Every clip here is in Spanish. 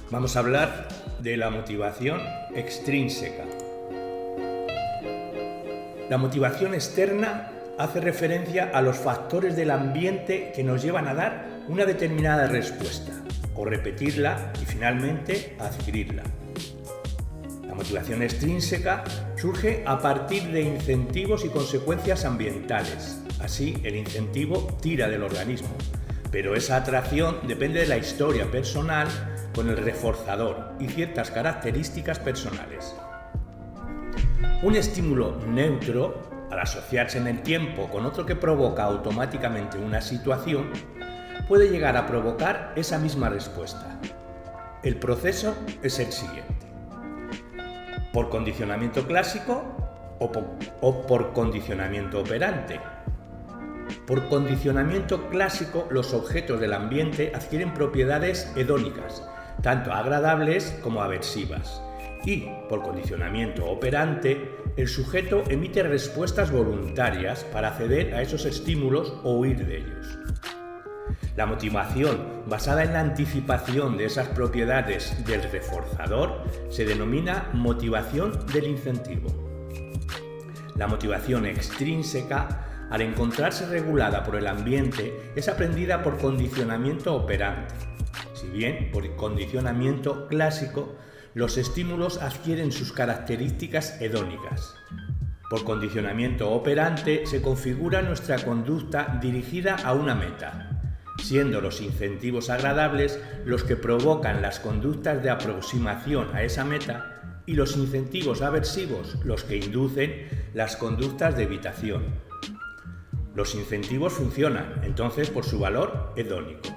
Vamos a hablar de la motivación extrínseca. La motivación externa hace referencia a los factores del ambiente que nos llevan a dar una determinada respuesta, o repetirla y finalmente adquirirla. La motivación extrínseca surge a partir de incentivos y consecuencias ambientales. Así, el incentivo tira del organismo, pero esa atracción depende de la historia personal con el reforzador y ciertas características personales. Un estímulo neutro, al asociarse en el tiempo con otro que provoca automáticamente una situación, puede llegar a provocar esa misma respuesta. El proceso es el siguiente: por condicionamiento clásico o por condicionamiento operante. Por condicionamiento clásico, los objetos del ambiente adquieren propiedades hedónicas, tanto agradables como aversivas. Y, por condicionamiento operante, el sujeto emite respuestas voluntarias para acceder a esos estímulos o huir de ellos. La motivación basada en la anticipación de esas propiedades del reforzador se denomina motivación del incentivo. La motivación extrínseca, al encontrarse regulada por el ambiente, es aprendida por condicionamiento operante. Si bien, por condicionamiento clásico, los estímulos adquieren sus características hedónicas. Por condicionamiento operante se configura nuestra conducta dirigida a una meta, siendo los incentivos agradables los que provocan las conductas de aproximación a esa meta y los incentivos aversivos los que inducen las conductas de evitación. Los incentivos funcionan, entonces, por su valor hedónico.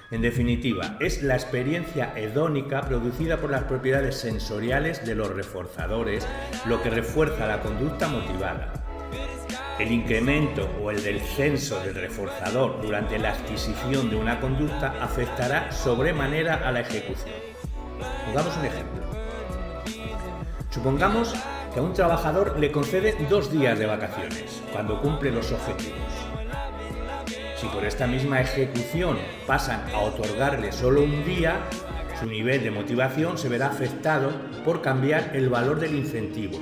En definitiva, es la experiencia hedónica producida por las propiedades sensoriales de los reforzadores lo que refuerza la conducta motivada. El incremento o el descenso del reforzador durante la adquisición de una conducta afectará sobremanera a la ejecución. Pongamos un ejemplo. Supongamos que a un trabajador le concede 2 días de vacaciones cuando cumple los objetivos. Si por esta misma ejecución pasan a otorgarle solo un día, su nivel de motivación se verá afectado por cambiar el valor del incentivo.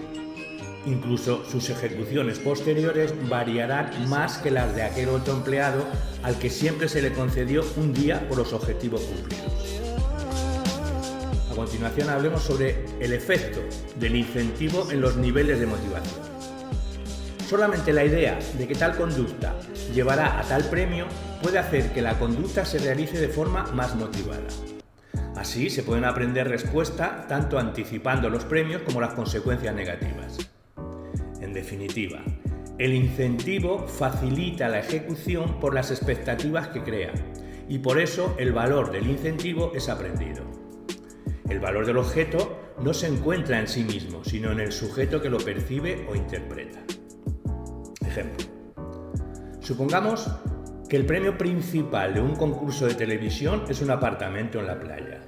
Incluso sus ejecuciones posteriores variarán más que las de aquel otro empleado al que siempre se le concedió un día por los objetivos cumplidos. A continuación hablemos sobre el efecto del incentivo en los niveles de motivación. Solamente la idea de que tal conducta llevará a tal premio puede hacer que la conducta se realice de forma más motivada. Así se pueden aprender respuestas tanto anticipando los premios como las consecuencias negativas. En definitiva, el incentivo facilita la ejecución por las expectativas que crea y por eso el valor del incentivo es aprendido. El valor del objeto no se encuentra en sí mismo, sino en el sujeto que lo percibe o interpreta. Ejemplo. Supongamos que el premio principal de un concurso de televisión es un apartamento en la playa.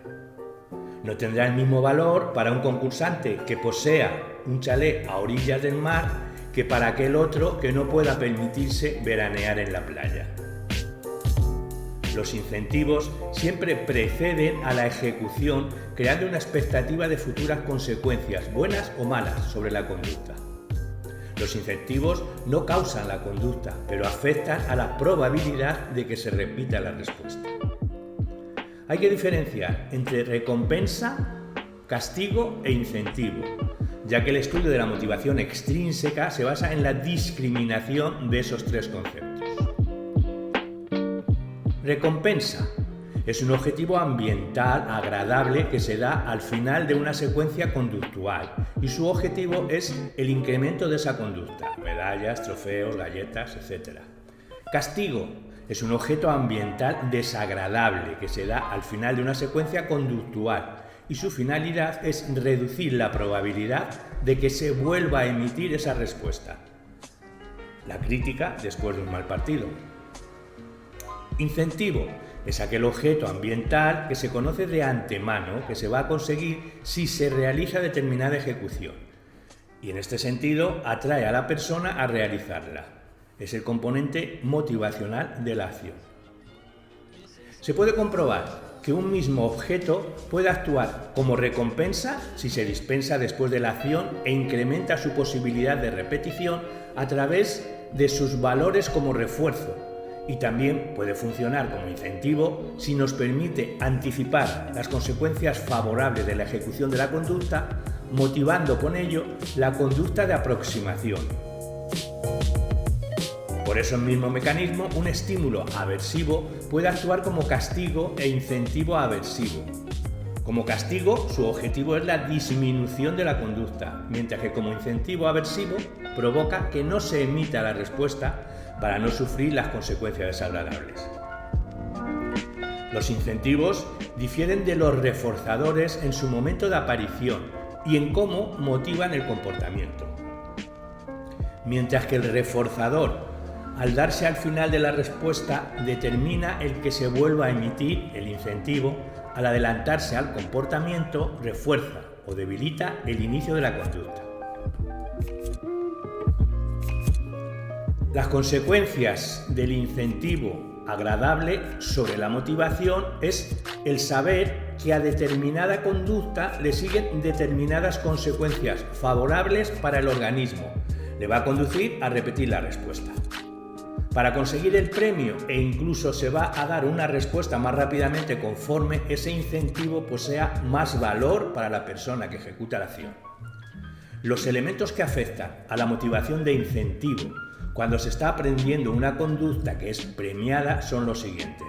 No tendrá el mismo valor para un concursante que posea un chalet a orillas del mar que para aquel otro que no pueda permitirse veranear en la playa. Los incentivos siempre preceden a la ejecución, creando una expectativa de futuras consecuencias, buenas o malas, sobre la conducta. Los incentivos no causan la conducta, pero afectan a la probabilidad de que se repita la respuesta. Hay que diferenciar entre recompensa, castigo e incentivo, ya que el estudio de la motivación extrínseca se basa en la discriminación de esos 3 conceptos. Recompensa es un objetivo ambiental agradable que se da al final de una secuencia conductual y su objetivo es el incremento de esa conducta, medallas, trofeos, galletas, etc. Castigo es un objeto ambiental desagradable que se da al final de una secuencia conductual y su finalidad es reducir la probabilidad de que se vuelva a emitir esa respuesta. La crítica después de un mal partido. Incentivo es aquel objeto ambiental que se conoce de antemano que se va a conseguir si se realiza determinada ejecución y en este sentido atrae a la persona a realizarla. Es el componente motivacional de la acción. Se puede comprobar que un mismo objeto puede actuar como recompensa si se dispensa después de la acción e incrementa su posibilidad de repetición a través de sus valores como refuerzo, y también puede funcionar como incentivo si nos permite anticipar las consecuencias favorables de la ejecución de la conducta, motivando con ello la conducta de aproximación. Por ese mismo mecanismo, un estímulo aversivo puede actuar como castigo e incentivo aversivo. Como castigo, su objetivo es la disminución de la conducta, mientras que como incentivo aversivo provoca que no se emita la respuesta para no sufrir las consecuencias desagradables. Los incentivos difieren de los reforzadores en su momento de aparición y en cómo motivan el comportamiento. Mientras que el reforzador, al darse al final de la respuesta, determina el que se vuelva a emitir el incentivo, al adelantarse al comportamiento, refuerza o debilita el inicio de la conducta. Las consecuencias del incentivo agradable sobre la motivación es el saber que a determinada conducta le siguen determinadas consecuencias favorables para el organismo. Le va a conducir a repetir la respuesta. Para conseguir el premio e incluso se va a dar una respuesta más rápidamente conforme ese incentivo posea más valor para la persona que ejecuta la acción. Los elementos que afectan a la motivación de incentivo cuando se está aprendiendo una conducta que es premiada son los siguientes: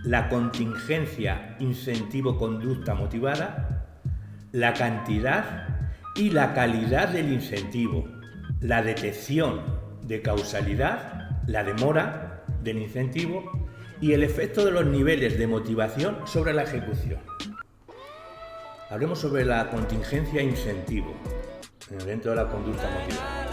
la contingencia incentivo-conducta motivada, la cantidad y la calidad del incentivo, la detección de causalidad, la demora del incentivo y el efecto de los niveles de motivación sobre la ejecución. Hablemos sobre la contingencia incentivo dentro de la conducta motivada.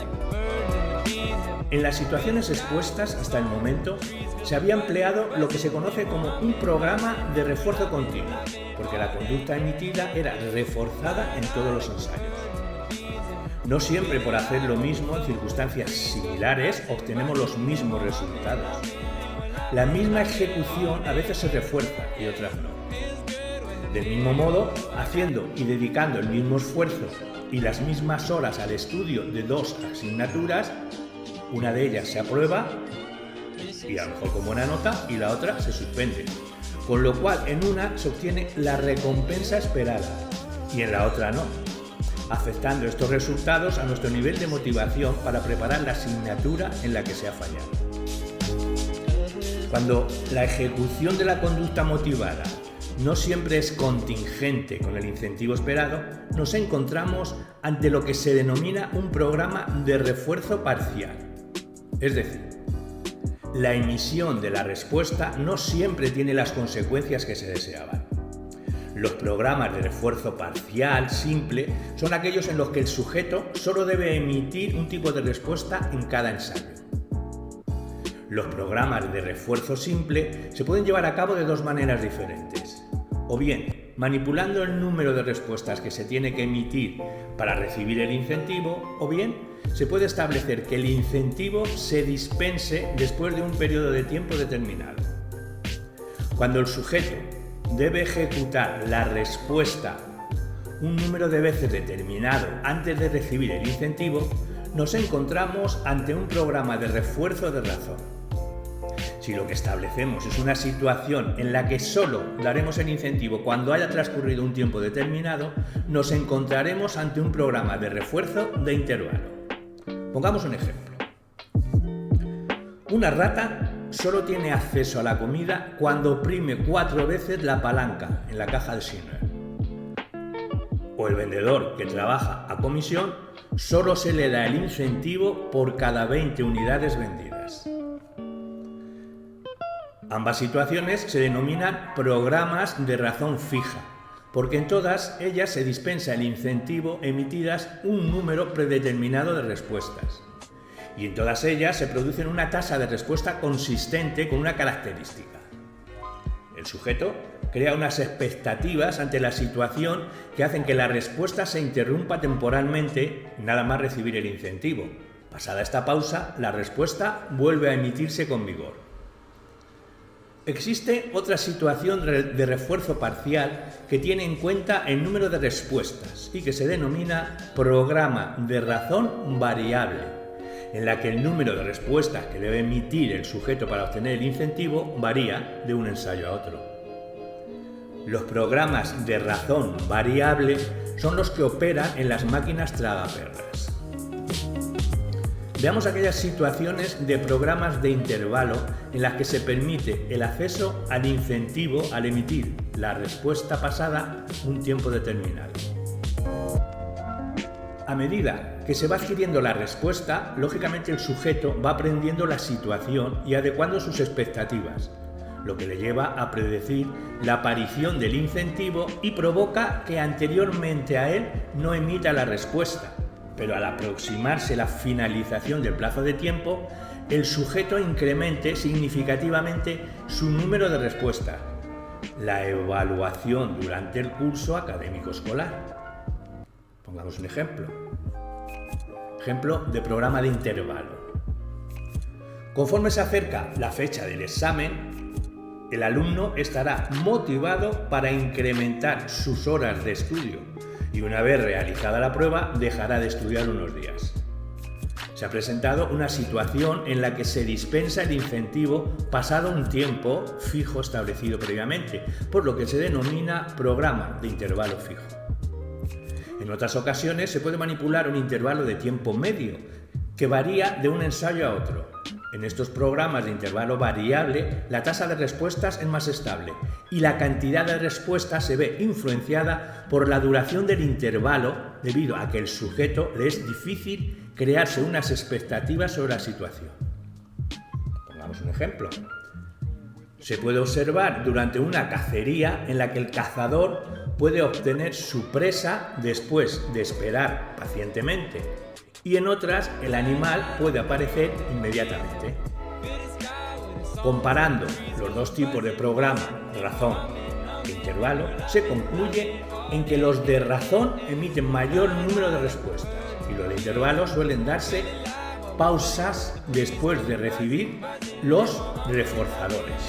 En las situaciones expuestas hasta el momento se había empleado lo que se conoce como un programa de refuerzo continuo, porque la conducta emitida era reforzada en todos los ensayos. No siempre por hacer lo mismo en circunstancias similares obtenemos los mismos resultados. La misma ejecución a veces se refuerza y otras no. Del mismo modo, haciendo y dedicando el mismo esfuerzo y las mismas horas al estudio de dos asignaturas, una de ellas se aprueba y a lo mejor con buena nota y la otra se suspende. Con lo cual en una se obtiene la recompensa esperada y en la otra no, afectando estos resultados a nuestro nivel de motivación para preparar la asignatura en la que se ha fallado. Cuando la ejecución de la conducta motivada no siempre es contingente con el incentivo esperado, nos encontramos ante lo que se denomina un programa de refuerzo parcial. Es decir, la emisión de la respuesta no siempre tiene las consecuencias que se deseaban. Los programas de refuerzo parcial simple son aquellos en los que el sujeto solo debe emitir un tipo de respuesta en cada ensayo. Los programas de refuerzo simple se pueden llevar a cabo de dos maneras diferentes. O bien, manipulando el número de respuestas que se tiene que emitir para recibir el incentivo, o bien, se puede establecer que el incentivo se dispense después de un periodo de tiempo determinado. Cuando el sujeto debe ejecutar la respuesta un número de veces determinado antes de recibir el incentivo, nos encontramos ante un programa de refuerzo de razón. Si lo que establecemos es una situación en la que solo daremos el incentivo cuando haya transcurrido un tiempo determinado, nos encontraremos ante un programa de refuerzo de intervalo. Pongamos un ejemplo. Una rata solo tiene acceso a la comida cuando oprime 4 veces la palanca en la caja de Schindler. O el vendedor que trabaja a comisión solo se le da el incentivo por cada 20 unidades vendidas. Ambas situaciones se denominan programas de razón fija, porque en todas ellas se dispensa el incentivo emitidas un número predeterminado de respuestas. Y en todas ellas se produce una tasa de respuesta consistente con una característica. El sujeto crea unas expectativas ante la situación que hacen que la respuesta se interrumpa temporalmente nada más recibir el incentivo. Pasada esta pausa, la respuesta vuelve a emitirse con vigor. Existe otra situación de refuerzo parcial que tiene en cuenta el número de respuestas y que se denomina programa de razón variable, en la que el número de respuestas que debe emitir el sujeto para obtener el incentivo varía de un ensayo a otro. Los programas de razón variable son los que operan en las máquinas tragaperras. Veamos aquellas situaciones de programas de intervalo en las que se permite el acceso al incentivo al emitir la respuesta pasada un tiempo determinado. A medida que se va adquiriendo la respuesta, lógicamente el sujeto va aprendiendo la situación y adecuando sus expectativas, lo que le lleva a predecir la aparición del incentivo y provoca que anteriormente a él no emita la respuesta. Pero al aproximarse la finalización del plazo de tiempo, el sujeto incremente significativamente su número de respuestas, la evaluación durante el curso académico escolar. Pongamos un ejemplo. Ejemplo de programa de intervalo. Conforme se acerca la fecha del examen, el alumno estará motivado para incrementar sus horas de estudio, y una vez realizada la prueba dejará de estudiar unos días. Se ha presentado una situación en la que se dispensa el incentivo pasado un tiempo fijo establecido previamente, por lo que se denomina programa de intervalo fijo. En otras ocasiones se puede manipular un intervalo de tiempo medio que varía de un ensayo a otro. En estos programas de intervalo variable, la tasa de respuestas es más estable y la cantidad de respuestas se ve influenciada por la duración del intervalo, debido a que el sujeto le es difícil crearse unas expectativas sobre la situación. Pongamos un ejemplo. Se puede observar durante una cacería en la que el cazador puede obtener su presa después de esperar pacientemente, y en otras el animal puede aparecer inmediatamente. Comparando los dos tipos de programa, razón e intervalo, se concluye en que los de razón emiten mayor número de respuestas y los de intervalo suelen darse pausas después de recibir los reforzadores.